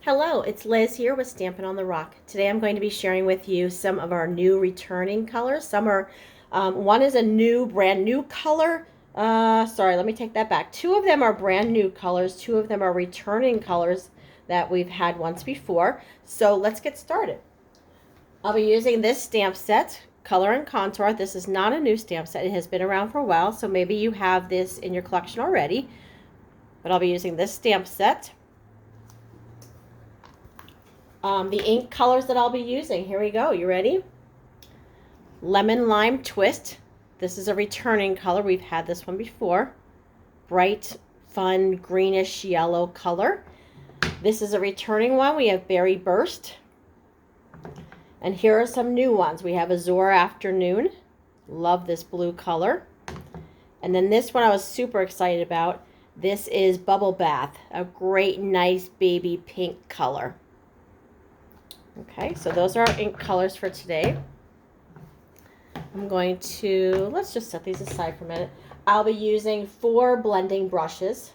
Hello, it's Liz here with Stampin' on the Rock. Today I'm going to be sharing with you some of our new returning colors. Some are, one is a new, brand new color. Sorry, let me take that back. Two of them are brand new colors. Two of them are returning colors that we've had once before. So let's get started. I'll be using this stamp set, Color and Contour. This is not a new stamp set. It has been around for a while, so maybe you have this in your collection already. But I'll be using this stamp set. The ink colors that I'll be using. Here we go. You ready? Lemon Lime Twist. This is a returning color. We've had this one before. Bright, fun, greenish yellow color. This is a returning one. We have Berry Burst. And here are some new ones. We have Azure Afternoon. Love this blue color. And then this one I was super excited about. This is Bubble Bath. A great, nice baby pink color. Okay, so those are our ink colors for today. I'm going to, let's just set these aside for a minute. I'll be using 4 blending brushes.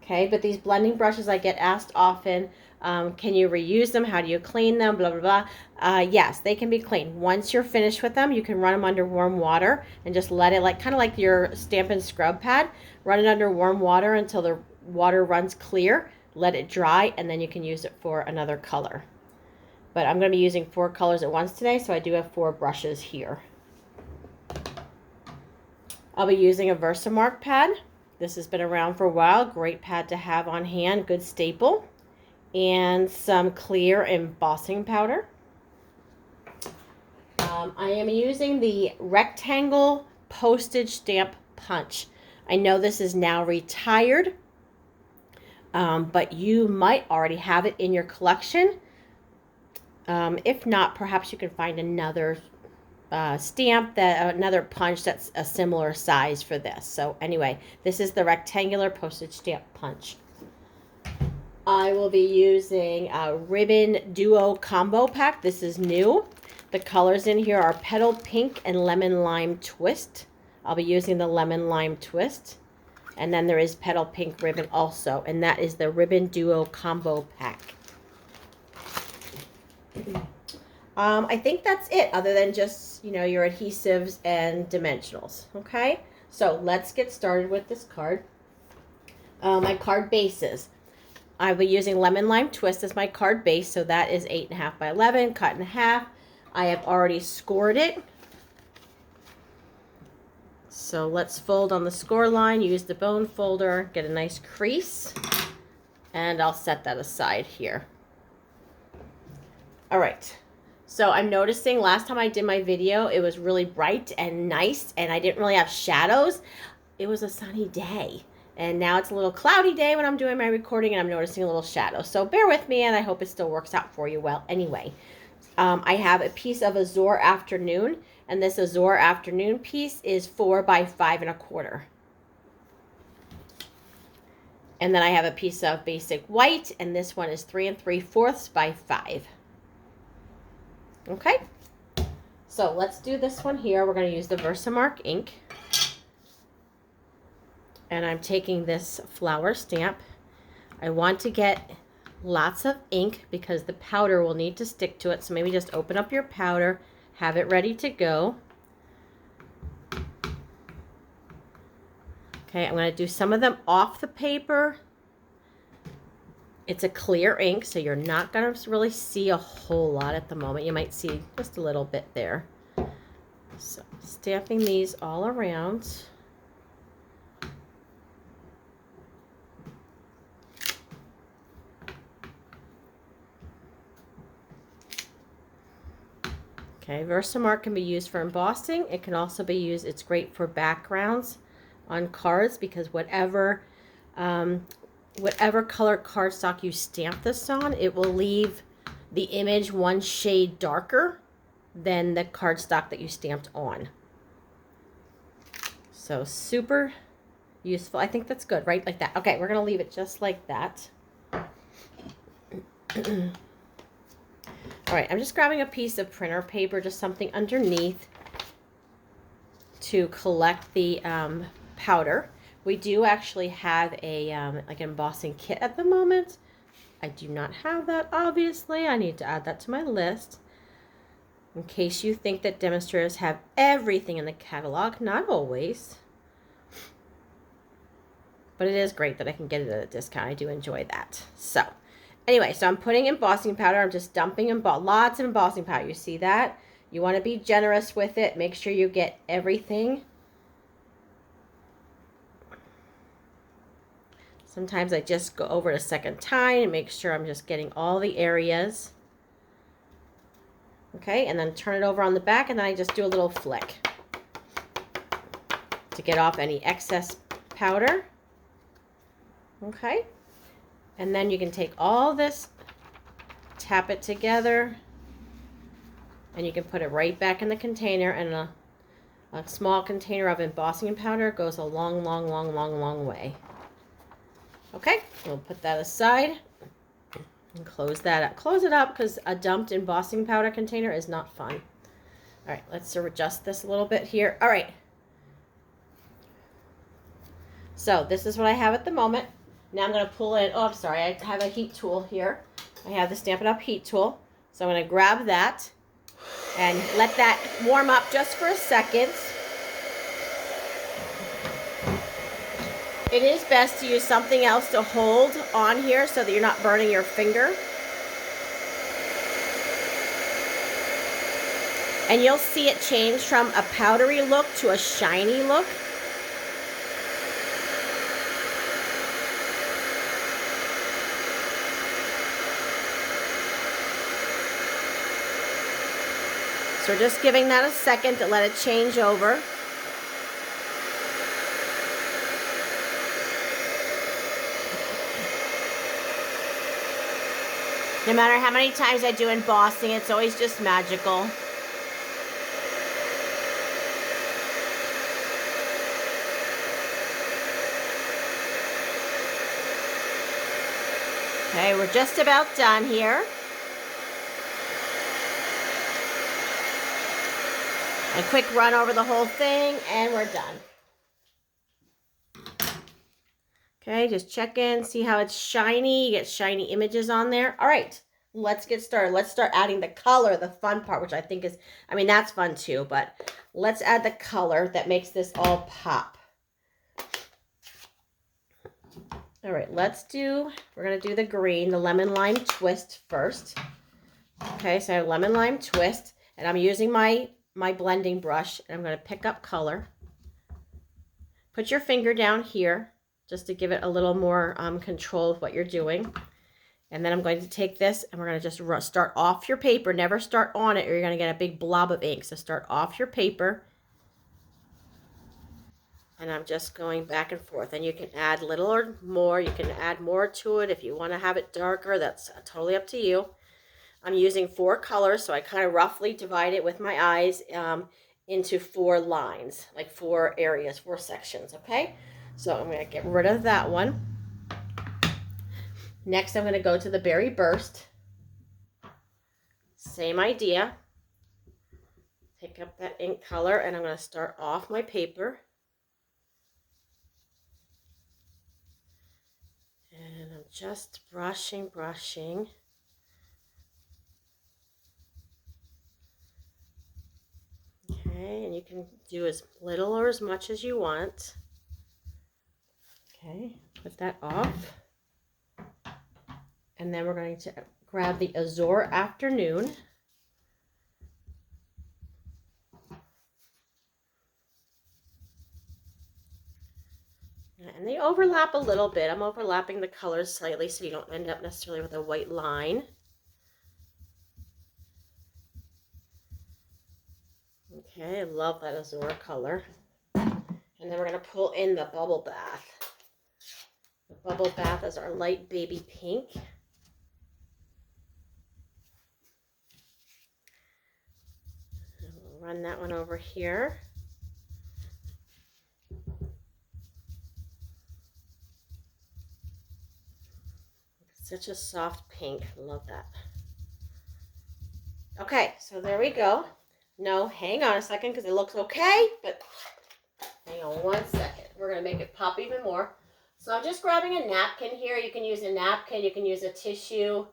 Okay, but these blending brushes I get asked often, can you reuse them? How do you clean them? Blah, blah, blah. Yes, they can be cleaned. Once you're finished with them, you can run them under warm water and just let it, kind of like your Stampin' Scrub pad, run it under warm water until the water runs clear. Let it dry, and then you can use it for another color. But I'm going to be using 4 colors at once today, so I do have 4 brushes here. I'll be using a Versamark pad. This has been around for a while. Great pad to have on hand, good staple. And some clear embossing powder. I am using the rectangle postage stamp punch. I know this is now retired. But you might already have it in your collection. If not, perhaps you can find another stamp, another punch that's a similar size for this. So anyway, this is the rectangular postage stamp punch. I will be using a Ribbon Duo Combo Pack. This is new. The colors in here are Petal Pink and Lemon Lime Twist. I'll be using the Lemon Lime Twist. And then there is Petal Pink ribbon also, and that is the Ribbon Duo Combo Pack. I think that's it, other than just, your adhesives and dimensionals, okay? So let's get started with this card. My card bases. I'll be using Lemon Lime Twist as my card base, so that is 8.5 by 11, cut in half. I have already scored it. So let's fold on the score line, use the bone folder, get a nice crease, and I'll set that aside here. All right, so I'm noticing last time I did my video, it was really bright and nice, and I didn't really have shadows. It was a sunny day, and now it's a little cloudy day when I'm doing my recording, and I'm noticing a little shadow. So bear with me, and I hope it still works out for you well anyway. I have a piece of Azure Afternoon, and this Azure Afternoon piece is 4 by 5.25. And then I have a piece of basic white, and this one is 3 3/4 by 5. Okay, so let's do this one here. We're going to use the Versamark ink. And I'm taking this flower stamp. I want to get lots of ink because the powder will need to stick to it. So maybe just open up your powder, have it ready to go. Okay, I'm going to do some of them off the paper. It's a clear ink, so you're not going to really see a whole lot at the moment. You might see just a little bit there. So stamping these all around. Okay, Versamark can be used for embossing. It can also be used, it's great for backgrounds on cards because whatever color cardstock you stamp this on, it will leave the image one shade darker than the cardstock that you stamped on. So super useful. I think that's good, right? Like that. Okay, we're going to leave it just like that. All right, I'm just grabbing a piece of printer paper, just something underneath to collect the powder. We do actually have a like an embossing kit at the moment. I do not have that, obviously. I need to add that to my list. In case you think that demonstrators have everything in the catalog, not always. But it is great that I can get it at a discount. I do enjoy that. So, anyway, so I'm putting embossing powder. I'm just dumping lots of embossing powder. You see that? You want to be generous with it. Make sure you get everything. Sometimes I just go over it a second time and make sure I'm just getting all the areas. Okay, and then turn it over on the back, and then I just do a little flick to get off any excess powder. Okay, and then you can take all this, tap it together, and you can put it right back in the container, and a small container of embossing powder goes a long, long, long, long, long way. Okay, we'll put that aside. And close that up. Close it up because a dumped embossing powder container is not fun. All right, let's adjust this a little bit here. All right. So this is what I have at the moment. Now I'm going to pull in, oh, I'm sorry, I have a heat tool here. I have the Stampin' Up! Heat tool. So I'm going to grab that and let that warm up just for a second. It is best to use something else to hold on here so that you're not burning your finger. And you'll see it change from a powdery look to a shiny look. So we're just giving that a second to let it change over. No matter how many times I do embossing, it's always just magical. Okay, we're just about done here. A quick run over the whole thing, and we're done. Okay, just check in, see how it's shiny. You get shiny images on there. All right, let's get started. Let's start adding the color, the fun part, which I think is, I mean, that's fun too, but let's add the color that makes this all pop. All right, we're going to do the green, the lemon lime twist first. Okay, so I have lemon lime twist, and I'm using my blending brush, and I'm going to pick up color. Put your finger down here, just to give it a little more control of what you're doing. And then I'm going to take this and we're going to just start off your paper. Never start on it or you're going to get a big blob of ink. So start off your paper. And I'm just going back and forth. And you can add little or more. You can add more to it if you want to have it darker. That's totally up to you. I'm using 4 colors, so I kind of roughly divide it with my eyes into 4 lines, like 4 areas, 4 sections, okay? So I'm going to get rid of that one. Next, I'm going to go to the Berry Burst. Same idea. Pick up that ink color, and I'm going to start off my paper. And I'm just brushing. Okay, and you can do as little or as much as you want. Okay, put that off. And then we're going to grab the Azure Afternoon. And they overlap a little bit. I'm overlapping the colors slightly so you don't end up necessarily with a white line. Okay, I love that Azure color. And then we're going to pull in the Bubble Bath. The Bubble Bath is our light baby pink. And we'll run that one over here. Such a soft pink. Love that. Okay, so there we go. No, hang on a second because it looks okay, but hang on one second. We're going to make it pop even more. So I'm just grabbing a napkin here. You can use a napkin. You can use a tissue.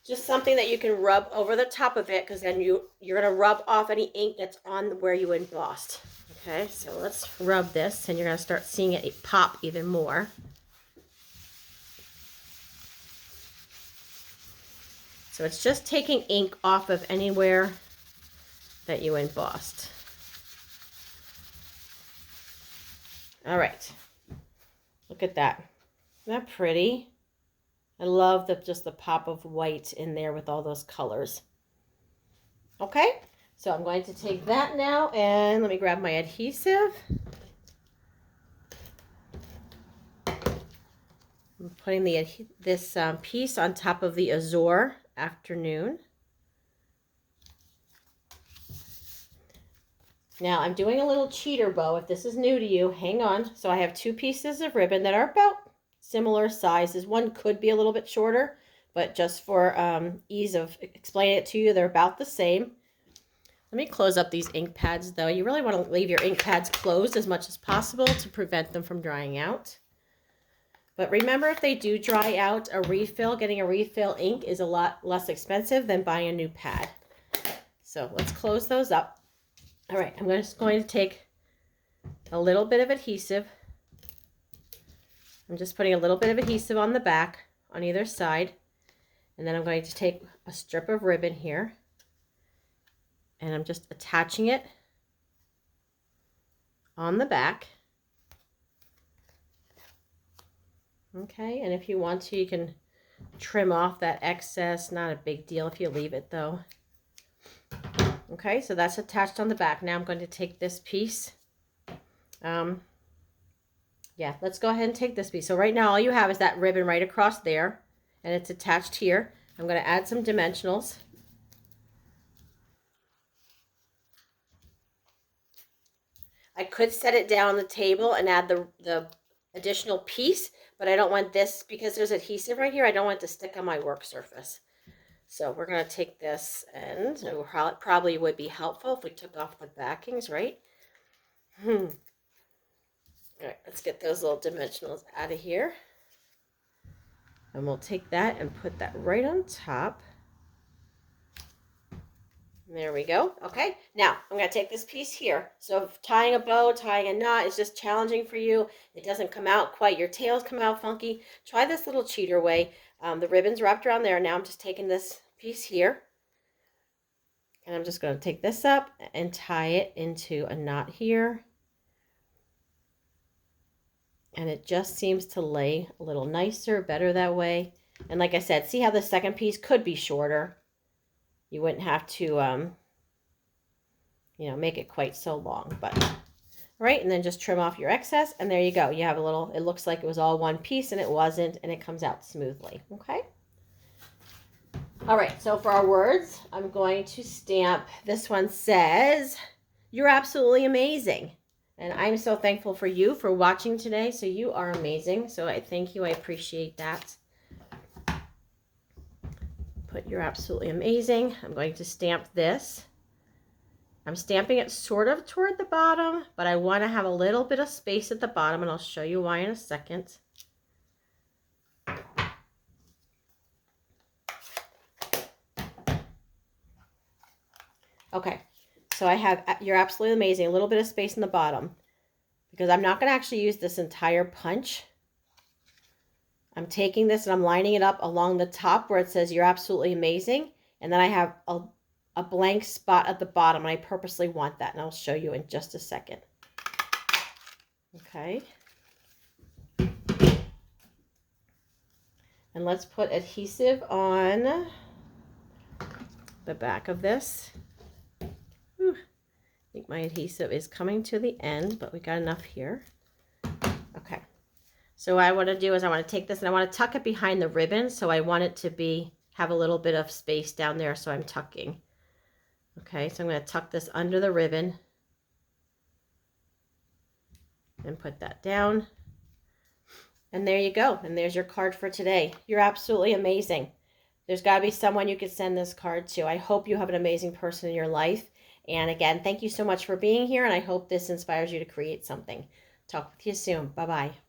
Just something that you can rub over the top of it, because then you're going to rub off any ink that's on where you embossed. Okay, so let's rub this, and you're going to start seeing it pop even more. So it's just taking ink off of anywhere that you embossed. All right, look at that. Isn't that pretty? I love just the pop of white in there with all those colors. Okay, so I'm going to take that now, and let me grab my adhesive. I'm putting this piece on top of the Azure Afternoon. Now I'm doing a little cheater bow. If this is new to you, hang on. So I have 2 pieces of ribbon that are about similar sizes. One could be a little bit shorter, but just for ease of explaining it to you, they're about the same. Let me close up these ink pads though. You really want to leave your ink pads closed as much as possible to prevent them from drying out. But remember, if they do dry out, getting a refill ink is a lot less expensive than buying a new pad. So let's close those up. All right, I'm just going to take a little bit of adhesive. I'm just putting a little bit of adhesive on the back on either side. And then I'm going to take a strip of ribbon here. And I'm just attaching it on the back. Okay, and if you want to, you can trim off that excess. Not a big deal if you leave it though. Okay, so that's attached on the back. Now I'm going to take this piece. Yeah, let's go ahead and take this piece. So right now all you have is that ribbon right across there, and it's attached here. I'm going to add some dimensionals. I could set it down on the table and add the additional piece, but I don't want this, because there's adhesive right here, I don't want it to stick on my work surface. So we're going to take this, and it probably would be helpful if we took off the backings, right? All right, let's get those little dimensionals out of here. And we'll take that and put that right on top. There we go. Okay, now I'm going to take this piece here. So if tying a bow, tying a knot is just challenging for you, it doesn't come out quite, your tails come out funky, try this little cheater way. The ribbon's wrapped around there. Now I'm just taking this piece here, and I'm just going to take this up and tie it into a knot here. And it just seems to lay a little nicer, better that way. And like I said, see how the second piece could be shorter. You wouldn't have to, make it quite so long, but right. And then just trim off your excess, and there you go. You have a little, it looks like it was all one piece, and it wasn't, and it comes out smoothly. Okay. All right. So for our words, I'm going to stamp. This one says, "You're absolutely amazing." And I'm so thankful for you for watching today. So you are amazing. So I thank you. I appreciate that. Put "you're absolutely amazing." I'm going to stamp this. I'm stamping it sort of toward the bottom, but I want to have a little bit of space at the bottom, and I'll show you why in a second. Okay, so I have "you're absolutely amazing," a little bit of space in the bottom, because I'm not going to actually use this entire punch. I'm taking this and I'm lining it up along the top where it says "you're absolutely amazing," and then I have a blank spot at the bottom, and I purposely want that, and I'll show you in just a second. Okay. And let's put adhesive on the back of this. Whew. I think my adhesive is coming to the end, but we got enough here. Okay. So what I want to do is I want to take this and I want to tuck it behind the ribbon. So I want it to have a little bit of space down there. So I'm tucking. Okay, so I'm going to tuck this under the ribbon and put that down. And there you go. And there's your card for today. You're absolutely amazing. There's got to be someone you could send this card to. I hope you have an amazing person in your life. And again, thank you so much for being here, and I hope this inspires you to create something. Talk with you soon. Bye-bye.